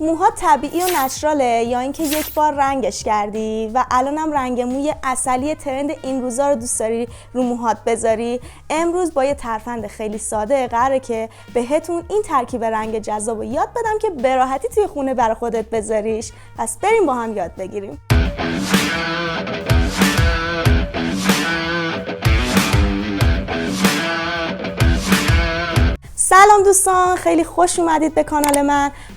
موها طبیعی و نچراله یا اینکه یک بار رنگش کردی و الانم رنگ موی عسلی ترند این روزا رو دوست داری رو موهات بذاری؟ امروز با یه ترفند خیلی ساده قراره که بهتون این ترکیب رنگ جذاب رو یاد بدم که به راحتی توی خونه برای خودت بذاریش. پس بریم با هم یاد بگیریم. سلام دوستان، خیلی خوش اومدید به کانال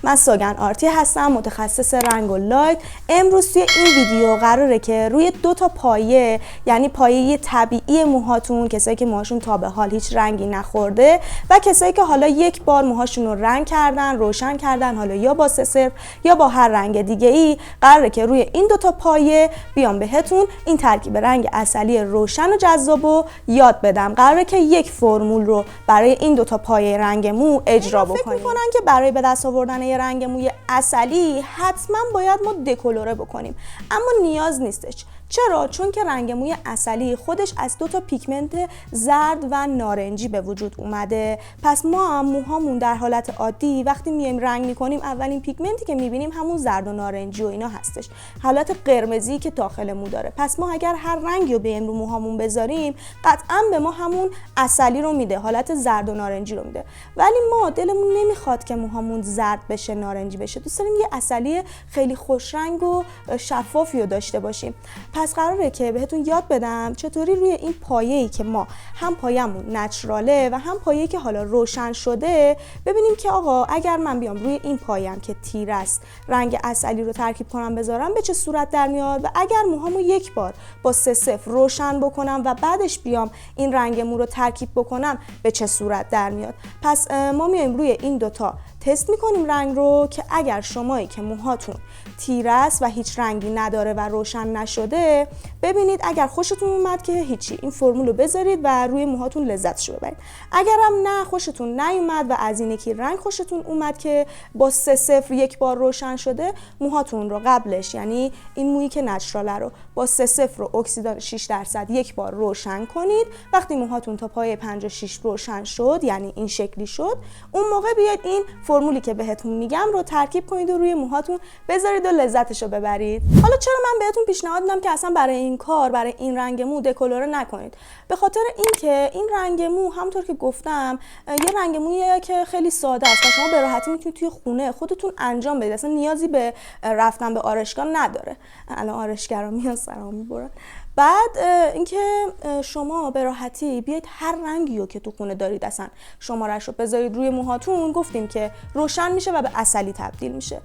من سوگن آرتی هستم، متخصص رنگ و لایت. امروز توی این ویدیو قراره که روی 2 تا پایه، یعنی پایه طبیعی موهاتون، کسایی که موهاشون تا به حال هیچ رنگی نخورده و کسایی که حالا یک بار موهاشون رو رنگ کردن، روشن کردن، حالا یا با 3 یا با هر رنگ دیگه ای، قراره که روی این 2 تا پایه بیام بهتون این ترکیب رنگ عسلی روشن و جذاب رو یاد بدم. قراره که یک فرمول رو برای این 2 تا پایه رنگ مو اجرا بکنیم. فکر می‌کنن که برای به دست آوردن یه رنگ موی عسلی حتما باید ما دکلره بکنیم، اما نیاز نیستش. چرا؟ چون که رنگ موی عسلی خودش از 2 تا پیگمنت زرد و نارنجی به وجود اومده. پس ما هم موهامون در حالت عادی وقتی میایم رنگ میکنیم، اولین پیگمنتی که میبینیم همون زرد و نارنجی و اینا هستش، حالت قرمزی که داخل مو داره. پس ما اگر هر رنگی رو بیایم رو موهامون بذاریم، قطعا به ما همون عسلی رو میده، حالت زرد و نارنجی رو میده. ولی ما دلمون نمیخواد که موهامون زرد بشه، نارنجی بشه. دوست داریم یه عسلی خیلی خوش رنگ و شفافی رو داشته باشیم. پس قراره که بهتون یاد بدم چطوری روی این پایه‌ای که ما هم پایه‌مون نچراله و هم پایه‌ای که حالا روشن شده، ببینیم که آقا اگر من بیام روی این پایه‌ام که تیره است رنگ عسلی رو ترکیب کنم بذارم به چه صورت در میاد، و اگر موهامو یک بار با 3-0 روشن بکنم و بعدش بیام این رنگ مو رو ترکیب بکنم به چه صورت در میاد. پس ما میایم روی این 2 تا تست میکنیم رنگ رو که اگر شمایی که موهاتون تیره است و هیچ رنگی نداره و روشن نشده، ببینید اگر خوشتون اومد که هیچی، این فرمول رو بذارید و روی موهاتون لذتشو ببرید. اگر هم نه خوشتون نیومد و از این یکی رنگ خوشتون اومد که با 3-0 یک بار روشن شده، موهاتون رو قبلش، یعنی این مویی که نچراله رو با 3-0 رو اکسیدان 6% یک بار روشن کنید. وقتی موهاتون تا پایه 5 و 6 روشن شد، یعنی این شکلی شد، اون موقع بیاید این فرمولی که بهتون میگم رو ترکیب کنید و روی موهاتون بذارید و لذتشو ببرید. حالا چرا من بهتون پیشنهاد میدم که اصلا برای این کار، برای این رنگ مو دکلره نکنید؟ به خاطر اینکه این رنگ مو همونطور که گفتم یه رنگ مویه که خیلی ساده است و شما به راحتی میتونید توی خونه خودتون انجام بدید. اصلا نیازی به رفتن به آرایشگاه نداره. الان آرایشگرا میان سرام میبرن. بعد اینکه شما به راحتی بیاید هر رنگی رو که تو خونه دارید اصلا شمارش رو بذارید روی موهاتون، گفتیم که روشن میشه و به عسلی تبدیل میشه.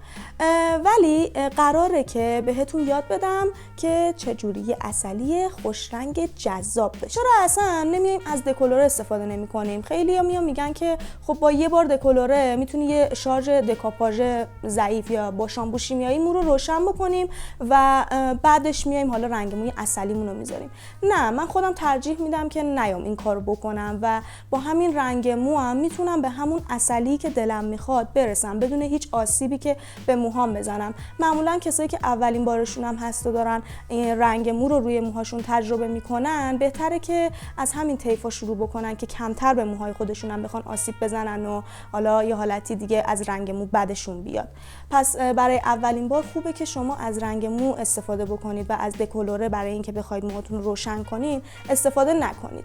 ولی قراره که بهتون یاد بدم که چجوری یه عسلی خوش رنگ جذاب بشه. چرا اصلا نمیایم از دکلره استفاده نمیکنیم؟ خیلی‌ها میان میگن که خب با یه بار دکلره میتونی یه شارژ دکاپاژ ضعیف یا با شامپو شیمیایی مو رو روشن بکنیم و بعدش میایم حالا رنگ موی عسلی رو میذاریم. نه، من خودم ترجیح میدم که نیام این کارو بکنم و با همین رنگ مو هم میتونم به همون عسلی که دلم میخواد برسم بدون هیچ آسیبی که به موهام بزنم. معمولا کسایی که اولین بارشون هم هست و دارن این رنگ مو رو روی موهاشون تجربه میکنن، بهتره که از همین طیفا شروع بکنن که کمتر به موهای خودشون هم بخوان آسیب بزنن و حالا یه حالتی دیگه از رنگ مو بعدشون بیاد. پس برای اولین بار خوبه که شما از رنگ مو استفاده بکنید و از دکلره برای اینکه بخواید موهاتون روشن کنین استفاده نکنید.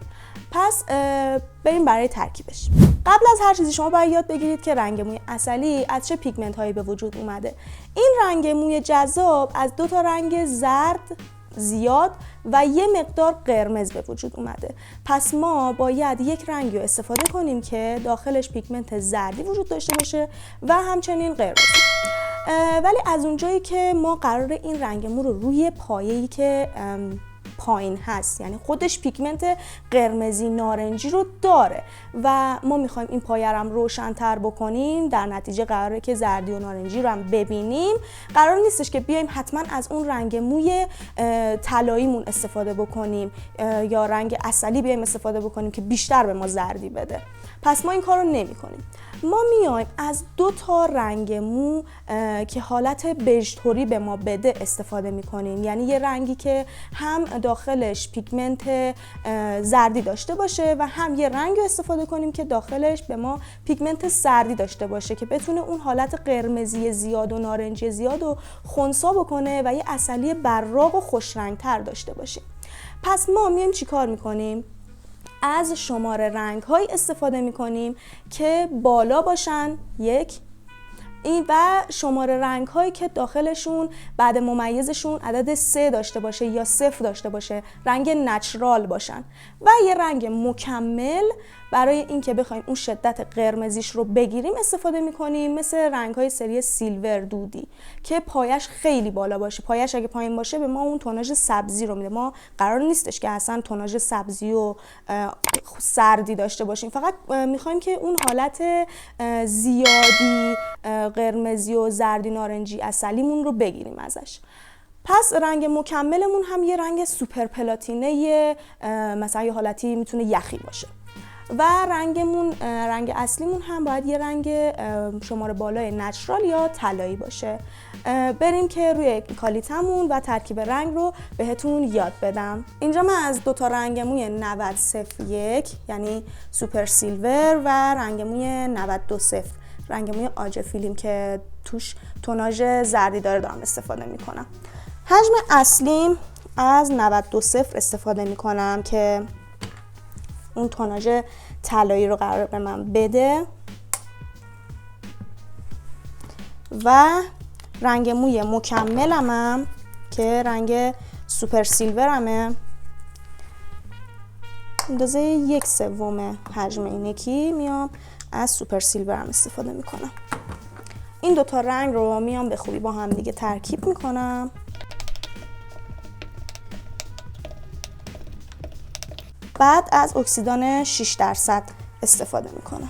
پس بریم برای ترکیبش. قبل از هر چیزی شما باید یاد بگیرید که رنگ موی عسلی از چه پیگمنت هایی به وجود اومده. این رنگ موی جذاب از 2 تا رنگ زرد زیاد و یه مقدار قرمز به وجود اومده. پس ما باید یک رنگی رو استفاده کنیم که داخلش پیگمنت زردی وجود داشته باشه و همچنین قرمزی. ولی از اونجایی که ما قراره این رنگ مو رو روی پایه‌ای که پایین هست، یعنی خودش پیگمنت قرمزی نارنجی رو داره و ما میخوایم این پایه رو هم روشن‌تر بکنیم، در نتیجه قراره که زردی و نارنجی رو هم ببینیم. قرار نیستش که بیایم حتما از اون رنگ موی طلاییمون استفاده بکنیم یا رنگ عسلی بیایم استفاده بکنیم که بیشتر به ما زردی بده. پس ما این کار رو نمی‌کنیم. ما میایم از 2 تا رنگ مو که حالت بژتوری به ما بده استفاده میکنیم، یعنی یه رنگی که هم داخلش پیگمنت زردی داشته باشه و هم یه رنگ استفاده کنیم که داخلش به ما پیگمنت زردی داشته باشه که بتونه اون حالت قرمزی زیاد و نارنجی زیاد رو خنثی بکنه و یه عسلی براق و خوش رنگتر داشته باشه. پس ما میایم چیکار میکنیم؟ از شماره رنگ های استفاده می کنیم که بالا باشن 1 و شماره رنگ هایی که داخلشون بعد ممیزشون عدد 3 داشته باشه یا 0 داشته باشه، رنگ نچرال باشن، و یه رنگ مکمل برای اینکه بخوایم اون شدت قرمزیش رو بگیریم استفاده می‌کنیم، مثل رنگ‌های سری سیلور دودی که پایش خیلی بالا باشه. پایش اگه پایین باشه به ما اون توناژ سبزی رو میده. ما قرار نیستش که اصلا توناژ سبزی و سردی داشته باشیم، فقط می‌خوایم که اون حالت زیادی قرمزی و زردی نارنجی عسلیمون رو بگیریم ازش. پس رنگ مکملمون هم یه رنگ سوپر پلاتینه، مثلا یه حالتی میتونه یخی باشه، و رنگ اصلیمون هم باید یه رنگ شماره بالای نچرال یا طلایی باشه. بریم که روی کالیتمون و ترکیب رنگ رو بهتون یاد بدم. اینجا من از 2 تا رنگ موی 9001 یعنی سوپر سیلور و رنگ موی 9200 رنگ موی آج فیلم که توش توناژ زردی دارم استفاده میکنم. حجم اصلیم از 9200 استفاده میکنم که اون توناژ طلایی رو قرار به من بده، و رنگ موی مکملمم که رنگ سوپر سیلورمه، اندازه 1/3 حجم این یکی میام از سوپر سیلورم استفاده میکنم. این 2 تا رنگ رو میام به خوبی با هم دیگه ترکیب میکنم. بعد از اکسیدان 6% استفاده میکنم.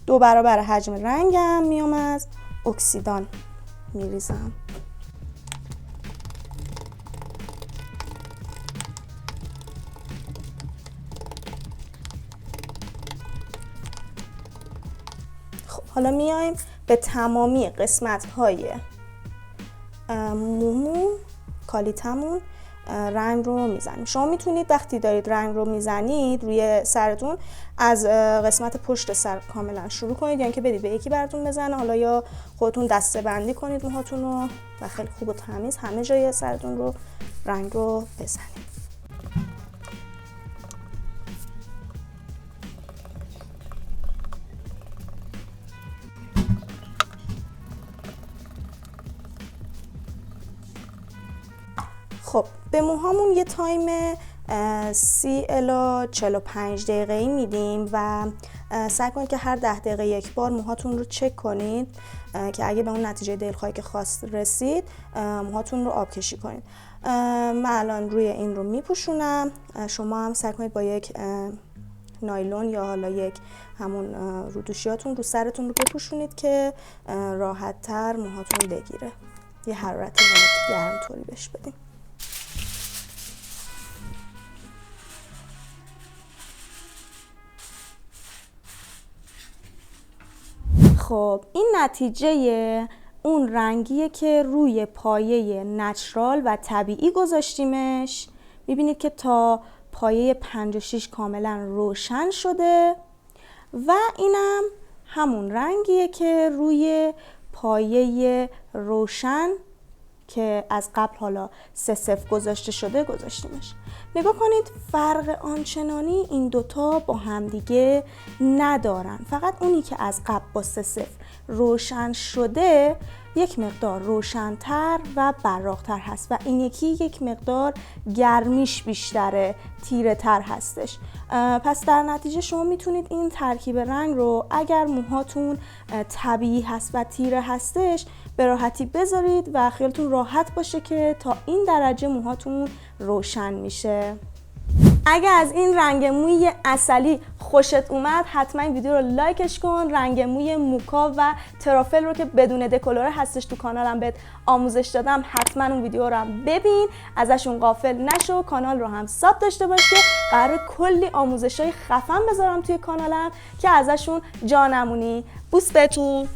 2 برابر حجم رنگم میام از اکسیدان میریزم. خب حالا میایم به تمامی قسمت‌های مومو کالیتمون رنگ رو میزنیم. شما میتونید وقتی دارید رنگ رو میزنید روی سرتون از قسمت پشت سر کاملا شروع کنید، یعنی که بدید به یکی براتون بزنه، حالا یا خودتون دسته بندی کنید موهاتون رو و خیلی خوب و تمیز همه جای سرتون رو رنگ رو بزنید. خب به موهامون یه تایم 30 الی 45 دقیقه‌ای میدیم و سعی کنید که هر 10 دقیقه یک بار موهاتون رو چک کنید که اگه به اون نتیجه دلخواهی که خواست رسید موهاتون رو آب کشی کنید. من الان روی این رو میپوشونم، شما هم سعی کنید با یک نایلون یا حالا یک همون رودوشیاتون رو سرتون رو بپوشونید که راحت تر موهاتون بگیره. یه حرارت گرم‌طوری بهش بدیم. خب این نتیجه اون رنگیه که روی پایه نچرال و طبیعی گذاشتیمش. میبینید که تا پایه 5 و 6 کاملا روشن شده و اینم همون رنگیه که روی پایه روشن که از قبل حالا 3-0 گذاشته شده گذاشتیمش. نگاه کنید فرق آنچنانی این دوتا با همدیگه ندارن، فقط اونی که از قبل با 3-0 روشن شده یک مقدار روشن‌تر و براق‌تر هست و این یکی یک مقدار گرمیش بیشتره، تیره تر هستش. پس در نتیجه شما میتونید این ترکیب رنگ رو اگر موهاتون طبیعی هست و تیره هستش به راحتی بذارید و خیالتون راحت باشه که تا این درجه موهاتون روشن میشه. اگه از این رنگ موی عسلی خوشت اومد حتما این ویدیو رو لایکش کن. رنگ موی موکا و ترافل رو که بدون دکلره هستش تو کانالم بهت آموزش دادم، حتما اون ویدیو رو هم ببین، ازشون غافل نشو. کانال رو هم ساب داشته باش که قراره کلی آموزشای خفن بذارم توی کانالم که ازشون جا نمونی. بوس بهتون.